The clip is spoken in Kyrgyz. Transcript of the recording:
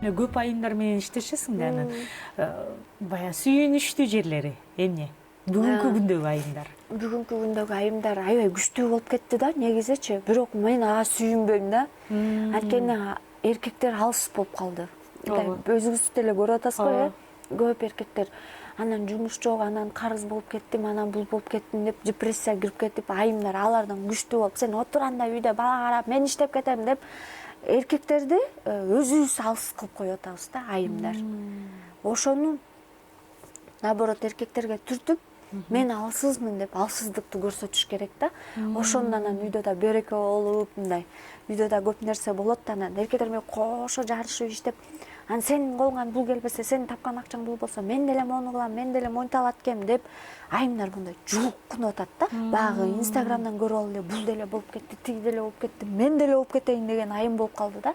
Көп айымдар менен иштешесиң да анан баягы сүйүнүчтүү жерлери эмне? Бүгүнкү күндөгү айымдар. Бүгүнкү күндөгү айымдар аябай күчтүү болуп кетти да негизичи. Бирок мен ага сүйүнбөйм да. Анткени эркектер алыс болуп калды. Өзүңүз деле көрүп атасыз го, көп эркектер анан жумуш жок, анан карыз болуп кеттим, анан бул болуп кеттим деп депрессияга кирип кетип, айымдар алардан күчтүү болуп, сен отур анда үйдө бала карап, мен иштеп кетем деп эркектерди өзүбүз алыс кылып коюп атабыз да айымдар. Ошону наоборот эркектерге түртүп, мен алсызмын деп алсыздыкты көрсөтүш керек да. Ошондо анан үйдө да береке болуп, мындай үйдө да көп нерсе болот да, анан эркектер менен кошо жарышып иштеп, анан сенин колуңан бул келбесе, сен тапкан акчаң бул болсо, мен деле мону кылам, мен деле монтип алат экем деп айымдар мындай жулуккунуп атат да. Баягы инстаграмдан көрүп алып эле бул деле болуп кетти, тиги деле болуп кетти, мен деле болуп кетейин деген айым болуп калды да.